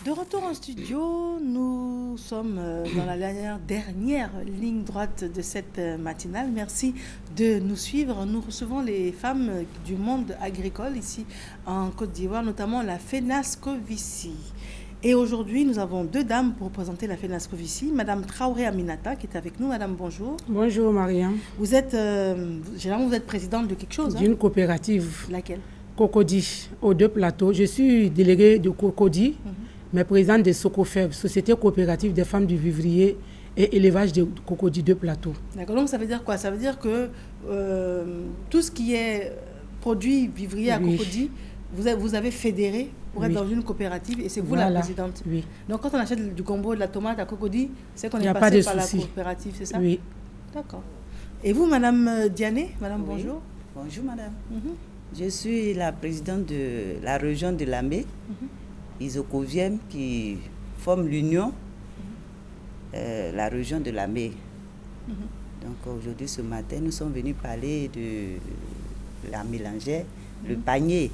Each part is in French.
De retour en studio, nous sommes dans la dernière ligne droite de cette matinale. Merci de nous suivre. Nous recevons les femmes du monde agricole ici en Côte d'Ivoire, notamment la FENASCO-Vici. Et aujourd'hui, nous avons deux dames pour représenter la FENASCO-Vici. Madame Traoré Aminata qui est avec nous. Madame, bonjour. Bonjour, Mariam. Vous êtes, généralement, vous êtes présidente de quelque chose. D'une coopérative. Laquelle? Cocody, aux deux plateaux. Je suis déléguée de Cocody, mais présidente de Socofeb, Société coopérative des femmes du vivrier et élevage de Cocody, deux plateaux. D'accord, donc ça veut dire quoi? Ça veut dire que tout ce qui est produit vivrier à Cocody, vous avez fédéré pour être dans une coopérative et c'est vous la présidente. Oui. Donc quand on achète du combo, de la tomate à Cocody, c'est qu'on est passé par la coopérative, c'est ça? Oui. D'accord. Et vous, Madame Diané, Madame, bonjour. Bonjour, Madame. Je suis la présidente de la région de Lamé, Isocoviem, qui forme l'union, la région de Lamé. Donc aujourd'hui, ce matin, nous sommes venus parler de la mélangère, le panier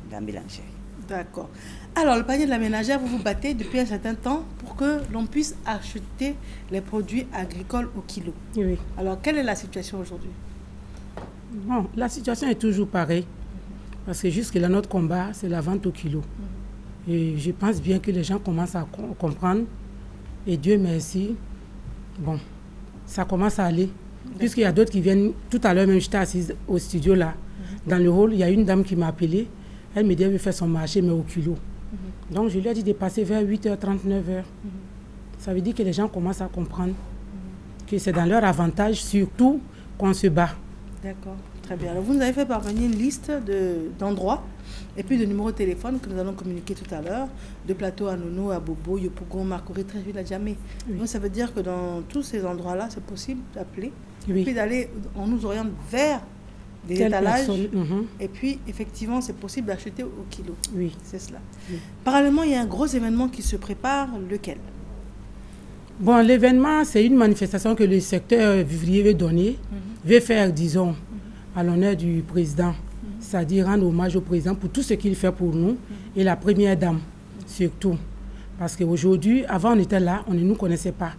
de la mélangère. D'accord. Alors, le panier de la ménagère, vous vous battez depuis un certain temps pour que l'on puisse acheter les produits agricoles au kilo. Oui. Alors, quelle est la situation aujourd'hui? Bon, la situation est toujours pareille. Parce que jusque-là, notre combat, c'est la vente au kilo. Et je pense bien que les gens commencent à comprendre. Et Dieu merci, bon, ça commence à aller. Puisqu'il y a d'autres qui viennent, tout à l'heure même, j'étais assise au studio là. Dans le hall, il y a une dame qui m'a appelée. Elle me dit qu'elle veut faire son marché, mais au kilo. Donc je lui ai dit de passer vers 8h30, 9h. Ça veut dire que les gens commencent à comprendre que c'est dans leur avantage, surtout qu'on se bat. D'accord, très bien. Alors, vous nous avez fait parvenir une liste d'endroits et puis de numéros de téléphone que nous allons communiquer tout à l'heure, de Plateau à Nono, à Bobo, Yopougon, Marcory, Tréville, à Djamé. Donc ça veut dire que dans tous ces endroits-là, c'est possible d'appeler et puis d'aller, on nous oriente vers des étalages et puis effectivement c'est possible d'acheter au kilo. Oui. C'est cela. Oui. Parallèlement, il y a un gros événement qui se prépare, lequel? Bon, l'événement, c'est une manifestation que le secteur vivrier veut donner, veut faire, disons, à l'honneur du président, c'est-à-dire rendre hommage au président pour tout ce qu'il fait pour nous et la première dame, surtout. Parce qu'aujourd'hui, avant on était là, on ne nous connaissait pas.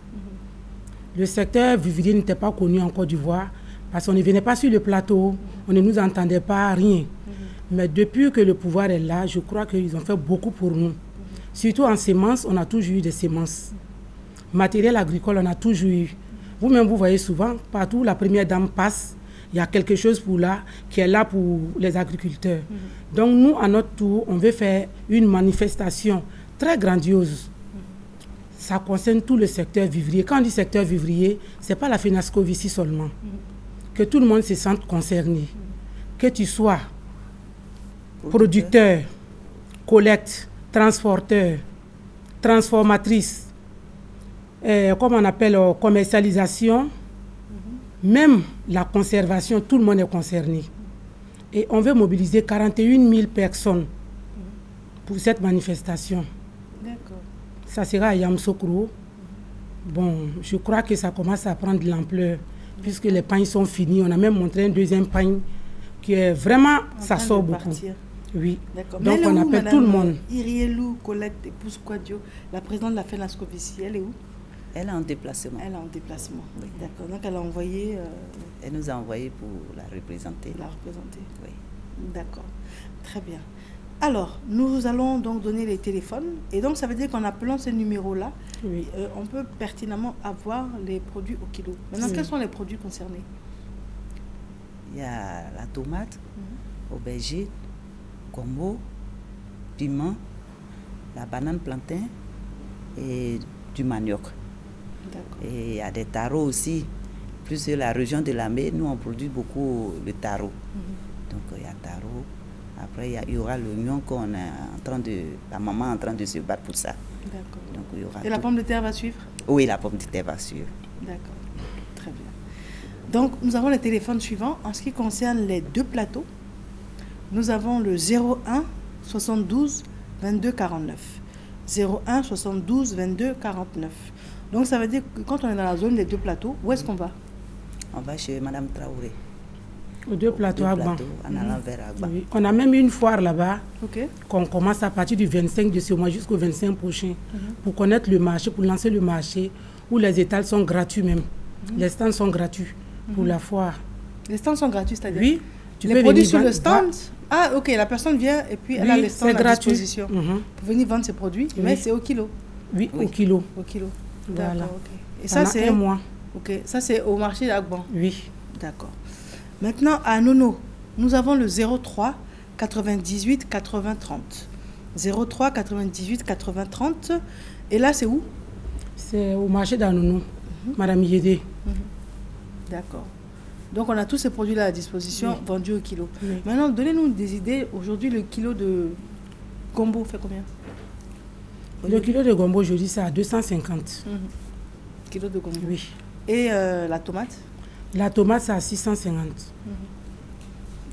Le secteur vivrier n'était pas connu en Côte d'Ivoire parce qu'on ne venait pas sur le plateau, on ne nous entendait pas, rien. Mais depuis que le pouvoir est là, je crois qu'ils ont fait beaucoup pour nous. Surtout en semences, on a toujours eu des semences. Matériel agricole, on a toujours eu. Vous-même, vous voyez souvent, partout où la première dame passe, il y a quelque chose qui est là pour les agriculteurs. Donc nous, à notre tour, on veut faire une manifestation très grandiose. Ça concerne tout le secteur vivrier. Quand on dit secteur vivrier, ce n'est pas la FENASCO-Vici seulement. Que tout le monde se sente concerné. Que tu sois producteur, collecte, transporteur, transformatrice, comme on appelle commercialisation, même la conservation, tout le monde est concerné. Et on veut mobiliser 41 000 personnes pour cette manifestation. D'accord. Ça sera à Yamoussoukro. Bon, je crois que ça commence à prendre de l'ampleur, puisque les pagnes sont finis. On a même montré un deuxième pagne qui est vraiment, ça sort beaucoup. Oui. Donc on appelle tout le monde. Irielou, Colette, épouse Kouadio, la présidente de la FENASCO-Vici, elle est où? Elle est en déplacement. Elle est en déplacement, oui. D'accord. Donc elle a envoyé... Elle nous a envoyé pour la représenter. La représenter. Oui. D'accord. Très bien. Alors, nous allons donc donner les téléphones. Et donc, ça veut dire qu'en appelant ces numéros-là, on peut pertinemment avoir les produits au kilo. Maintenant, quels sont les produits concernés? Il y a la tomate, aubergine, gombo, piment, la banane plantain et du manioc. Et il y a des tarots aussi. Plus la région de Lamé, nous on produit beaucoup le taro. Donc il y a taro. Après il y aura l'oignon qu'on est en train de... La maman est en train de se battre pour ça. D'accord. Donc il y aura et la pomme de terre va suivre? Oui, la pomme de terre va suivre. D'accord. Très bien. Donc nous avons les téléphones suivants. En ce qui concerne les deux plateaux, nous avons le 01 72 22 49. 01 72 22 49. Donc ça veut dire que quand on est dans la zone des deux plateaux, où est-ce qu'on va? On va chez Madame Traoré. Aux deux plateaux à Agban. En allant vers Agban. Oui. On a même une foire là-bas Ok. qu'on commence à partir du 25 de ce mois jusqu'au 25 prochain pour connaître le marché, pour lancer le marché où les étals sont gratuits même. Les stands sont gratuits pour la foire. Les stands sont gratuits, c'est-à-dire? Oui. Tu les peux produits venir sur le vendre. stand? Ah, ok, la personne vient et puis elle a Oui, les stands c'est à gratuit. disposition Mhm. pour venir vendre ses produits, mais Oui. c'est au kilo. Oui, Oui. au kilo. Au kilo. Voilà. D'accord, ok. Et Pendant ça, c'est un mois. ok, ça c'est au marché d'Agban. Oui. D'accord. Maintenant, à Nono, nous avons le 03 98 80 30. 03 98 80 30. Et là, c'est où? C'est au marché d'Anono, Madame Yédé. D'accord. Donc, on a tous ces produits-là à disposition, Oui. vendus au kilo. Oui. Maintenant, donnez-nous des idées. Aujourd'hui, le kilo de gombo fait combien? Le kilo de gombo, je dis ça à 250. Kilo de gombo. Oui. Et la tomate? La tomate, c'est à 650.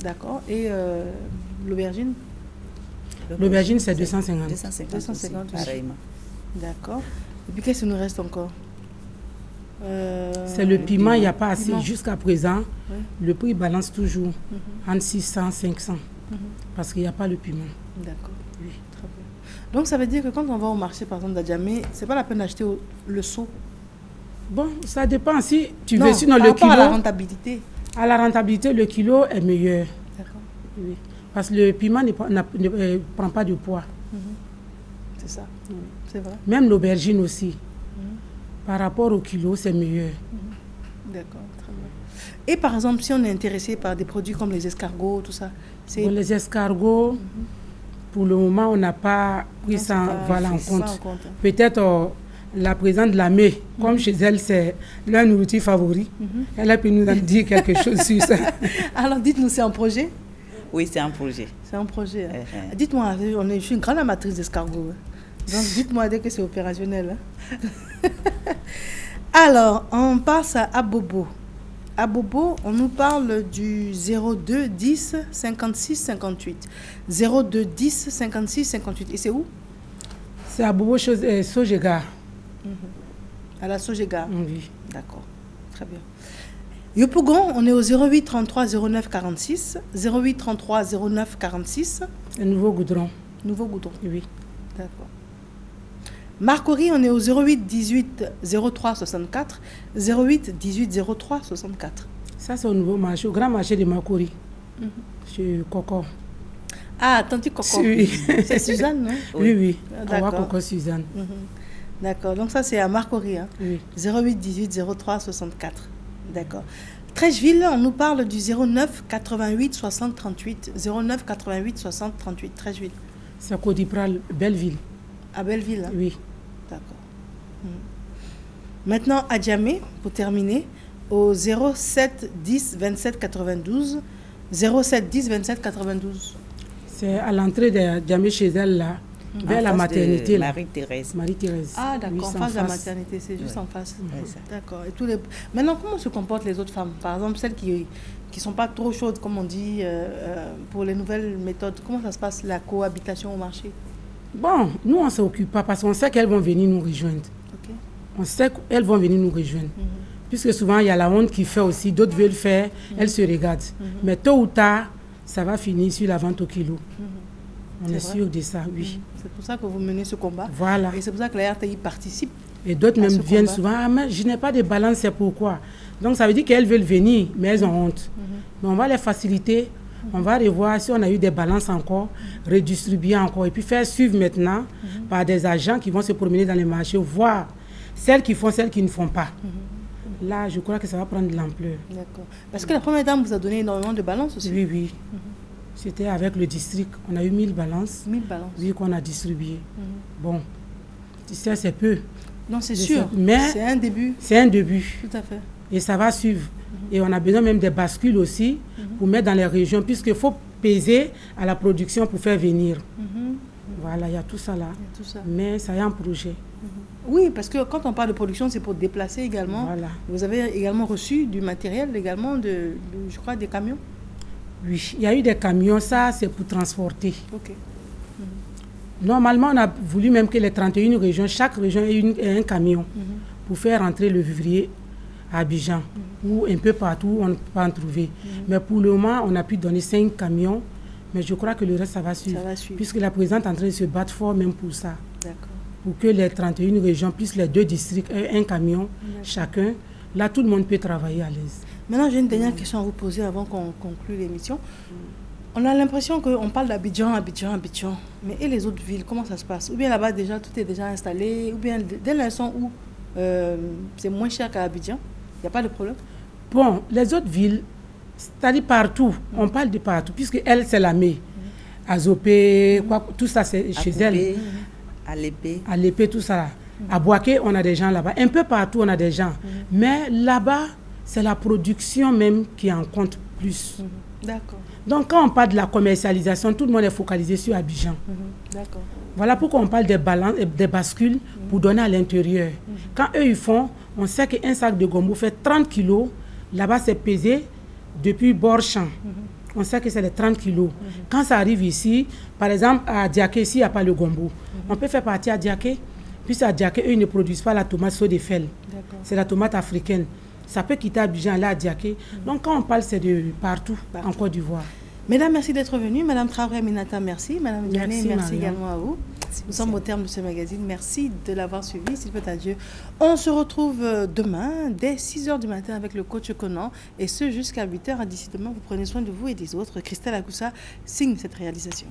D'accord. Et l'aubergine? L'aubergine, c'est 250. 250 250 aussi, aussi. pareillement. D'accord. Et puis, qu'est-ce qui nous reste encore? C'est le piment, il n'y a pas assez. Piment. Jusqu'à présent, Oui. le prix balance toujours entre 600 et 500. Parce qu'il n'y a pas le piment. D'accord. Oui, très bien. Donc, ça veut dire que quand on va au marché, par exemple, d'Adjamé, c'est pas la peine d'acheter le seau. Bon, ça dépend. Si tu Non, veux, sinon par le rapport kilo, à la rentabilité. à la rentabilité, le kilo est meilleur. D'accord. Oui. Parce que le piment ne prend pas de poids. C'est ça. C'est vrai. Même l'aubergine aussi. Par rapport au kilo, c'est meilleur. D'accord. Très bien. Et par exemple, si on est intéressé par des produits comme les escargots, tout ça, c'est. Bon, les escargots, pour le moment, on n'a pas pris Non, c'est ça pas- voilà, en c'est ça compte. en compte, hein. Peut-être la présidente de la ME, comme chez elle, c'est leur nourriture favori. Elle a pu nous en dire quelque chose sur ça. Alors, dites-nous, c'est un projet? Oui, c'est un projet. C'est un projet. Hein. Uh-huh. Dites-moi, je suis une grande amatrice d'escargots. Hein. Donc, dites-moi dès que c'est opérationnel. Hein. Alors, on passe à Abobo. Abobo, on nous parle du 02 10 56 58. 02 10 56 58. Et c'est où? C'est à Bobo Sojega. À la Sojega. Oui. D'accord. Très bien. Yopougon, on est au 08 33 09 46. 08 33 09 46. Un nouveau goudron. Nouveau goudron. Oui. D'accord. Marcory, on est au 08 18 03 64. 08 18 03 64. Ça, c'est au nouveau marché, au grand marché de Makori. Chez Coco. Ah, Tanti Coco. Oui. C'est Suzanne, non? Oui, oui. D'accord. Awa Coco Suzanne. D'accord. Donc, ça, c'est à Marcory. Hein. Oui. 08 18 03 64. D'accord. Trècheville, on nous parle du 09 88 60 38. 09 88 60 38. Trècheville. C'est Codipral, Belleville. À Belleville. Hein. Oui. D'accord. Maintenant, à Djamé, pour terminer, au 07 10 27 92. 07 10 27 92. C'est à l'entrée de Djamé chez elle, là, vers la maternité. Là. Marie-Thérèse. Marie-Thérèse. Ah, d'accord, Oui, en c'est face de la maternité, c'est juste Ouais. en face. Ouais, ça. D'accord. Et tous les... Maintenant, comment se comportent les autres femmes? Par exemple, celles qui sont pas trop chaudes, comme on dit, pour les nouvelles méthodes. Comment ça se passe, la cohabitation au marché? Bon, nous, on ne s'occupe pas parce qu'on sait qu'elles vont venir nous rejoindre. Ok. On sait qu'elles vont venir nous rejoindre. Puisque souvent, il y a la honte qui fait aussi, d'autres veulent faire, elles se regardent. Mais tôt ou tard, ça va finir sur la vente au kilo. On C'est est vrai. sûr de ça, oui. C'est pour ça que vous menez ce combat. Voilà. Et c'est pour ça que la RTI participe. Et d'autres à même ce viennent combat. souvent, ah, mais je n'ai pas de balance, c'est pourquoi. Donc ça veut dire qu'elles veulent venir, mais elles ont honte. Mais on va les faciliter, on va revoir si on a eu des balances encore, redistribuer encore, et puis faire suivre maintenant par des agents qui vont se promener dans les marchés, voir celles qui font, celles qui ne font pas. Là, je crois que ça va prendre de l'ampleur. D'accord. Parce que la première dame vous a donné énormément de balances aussi. Oui, oui. C'était avec le district, on a eu 1000 balances, 1000 balances. oui, qu'on a distribuées. Bon, tu sais, c'est peu. Non, c'est Je sûr. sais, mais- C'est un début. C'est un début. Tout à fait. Et ça va suivre. Et on a besoin même des bascules aussi pour mettre dans les régions, puisqu'il faut peser à la production pour faire venir. Voilà, il y a tout ça là. Il y a tout ça. Mais ça y est un projet. Oui, parce que quand on parle de production, c'est pour déplacer également. Voilà. Vous avez également reçu du matériel également, je crois, des camions. Oui, il y a eu des camions, ça c'est pour transporter. Ok. Normalement, on a voulu même que les 31 régions, chaque région ait un camion pour faire rentrer le vivrier à Abidjan, ou un peu partout, on ne peut pas en trouver. Mais pour le moment, on a pu donner 5 camions, mais je crois que le reste, ça va suivre. Puisque la présidente est en train de se battre fort même pour ça. Pour que les 31 régions, plus les 2 districts, aient un camion chacun. Là, tout le monde peut travailler à l'aise. Maintenant, j'ai une dernière question à vous poser avant qu'on conclue l'émission. On a l'impression qu'on parle d'Abidjan, Abidjan. Mais et les autres villes, comment ça se passe? Ou bien là-bas, déjà, tout est déjà installé? Ou bien dès l'instant où c'est moins cher qu'à Abidjan, il n'y a pas de problème? Bon, les autres villes, c'est-à-dire partout, on parle de partout, puisque elle, c'est la Mé. Azopé, tout ça, c'est chez elle. À l'épée, tout ça. À Boaké, on a des gens là-bas. Un peu partout, on a des gens. Mais là-bas, c'est la production même qui en compte plus. D'accord. Donc, quand on parle de la commercialisation, tout le monde est focalisé sur Abidjan. D'accord. Voilà pourquoi on parle des balances, des bascules pour donner à l'intérieur. Quand eux, ils font, on sait qu'un sac de gombo fait 30 kilos. Là-bas, c'est pesé depuis Borchamp. On sait que c'est les 30 kilos. Quand ça arrive ici, par exemple, à Diaké, ici, il n'y a pas le gombo. On peut faire partie à Diaké. Puis à Diaké, eux, ils ne produisent pas la tomate Sodefel. C'est la tomate africaine. Ça peut quitter Abidjan, là, à Diaké. Donc, quand on parle, c'est de partout, en Côte d'Ivoire. Mesdames, merci d'être venues. Madame Traoré Aminata, merci. Madame Diané, merci également à vous. Nous sommes au terme de ce magazine. Merci de l'avoir suivi. S'il plaît à Dieu. On se retrouve demain, dès 6h du matin, avec le coach Conan. Et ce, jusqu'à 8h. D'ici demain, vous prenez soin de vous et des autres. Christelle Akoussa signe cette réalisation.